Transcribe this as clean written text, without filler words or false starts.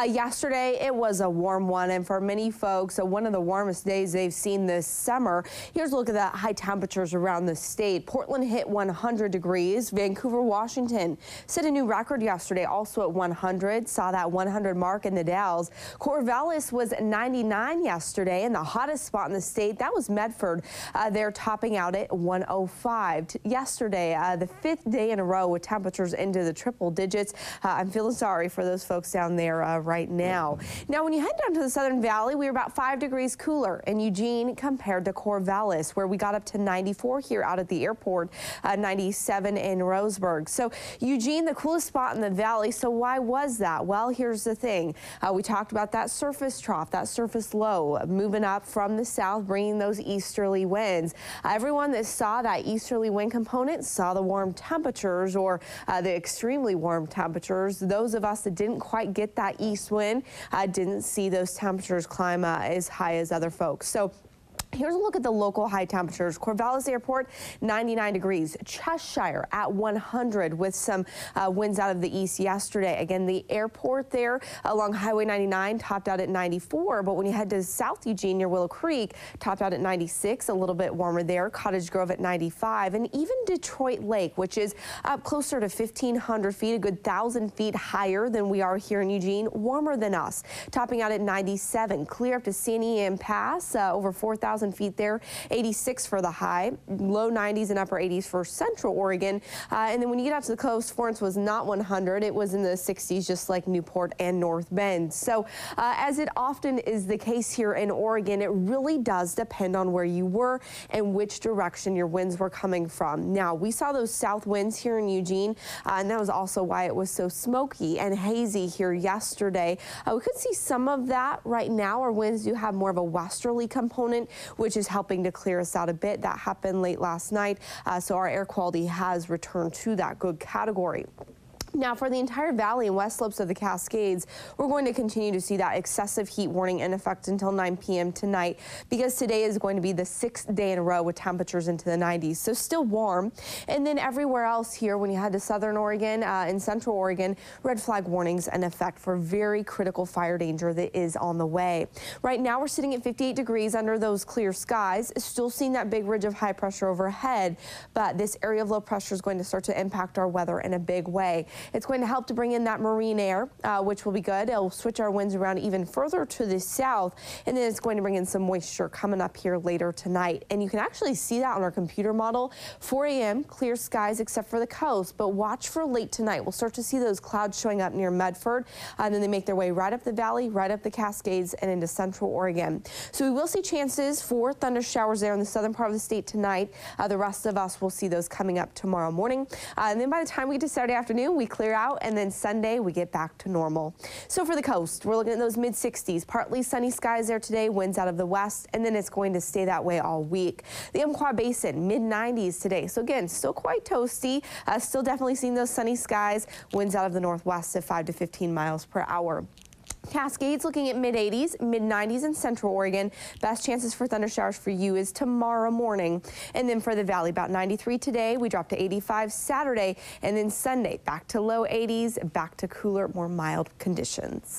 Yesterday, it was a warm one, and for many folks, one of the warmest days they've seen this summer. Here's a look at the high temperatures around the state. Portland hit 100 degrees. Vancouver, Washington set a new record yesterday, also at 100. Saw that 100 mark in the Dalles. Corvallis was 99 yesterday, and the hottest spot in the state, that was Medford. They're topping out at 105. Yesterday, the fifth day in a row with temperatures into the triple digits. I'm feeling sorry for those folks down there right now. Now, when you head down to the Southern Valley, we were about 5 degrees cooler in Eugene compared to Corvallis, where we got up to 94 here out at the airport, 97 in Roseburg. So Eugene, the coolest spot in the valley. So why was that? Well, here's the thing. We talked about that surface trough, that surface low, moving up from the south, bringing those easterly winds. Everyone that saw that easterly wind component saw the warm temperatures, or the extremely warm temperatures. Those of us that didn't quite get that east wind didn't see those temperatures climb as high as other folks. So here's a look at the local high temperatures. Corvallis Airport, 99 degrees. Cheshire at 100 with some winds out of the east yesterday. Again, the airport there along Highway 99 topped out at 94, but when you head to South Eugene near Willow Creek, topped out at 96, a little bit warmer there. Cottage Grove at 95, and even Detroit Lake, which is up closer to 1,500 feet, a good 1,000 feet higher than we are here in Eugene, warmer than us, topping out at 97. Clear up to San Ian Pass, over 4,000 feet there, 86 for the high, low 90s and upper 80s for Central Oregon. And then when you get out to the coast, Florence was not 100. It was in the 60s, just like Newport and North Bend. So as it often is the case here in Oregon, it really does depend on where you were and which direction your winds were coming from. Now, we saw those south winds here in Eugene, and that was also why it was so smoky and hazy here yesterday. We could see some of that right now. Our winds do have more of a westerly component, which is helping to clear us out a bit. That happened late last night, so our air quality has returned to that good category. Now, for the entire valley and west slopes of the Cascades, we're going to continue to see that excessive heat warning in effect until 9 p.m. tonight, because today is going to be the 6th day in a row with temperatures into the 90s, so still warm. And then everywhere else here, when you head to southern Oregon and central Oregon, red flag warnings in effect for very critical fire danger that is on the way. Right now, we're sitting at 58 degrees under those clear skies, still seeing that big ridge of high pressure overhead, but this area of low pressure is going to start to impact our weather in a big way. It's going to help to bring in that marine air, which will be good. It'll switch our winds around even further to the south, and then it's going to bring in some moisture coming up here later tonight. And you can actually see that on our computer model. 4 a.m., clear skies except for the coast, but watch for late tonight. We'll start to see those clouds showing up near Medford, and then they make their way right up the valley, right up the Cascades, and into central Oregon. So we will see chances for thunder showers there in the southern part of the state tonight. The rest of us will see those coming up tomorrow morning. And then by the time we get to Saturday afternoon, we clear out, and then Sunday we get back to normal. So for the coast, we're looking at those mid-60s, partly sunny skies there today, winds out of the west, and then it's going to stay that way all week. The Umpqua Basin, mid-90s today. So again, still quite toasty, still definitely seeing those sunny skies, winds out of the northwest at 5 to 15 miles per hour. Cascades looking at mid-80s, mid-90s in central Oregon. Best chances for thunder showers for you is tomorrow morning. And then for the valley, about 93 today. We drop to 85 Saturday, and then Sunday back to low 80s, back to cooler, more mild conditions.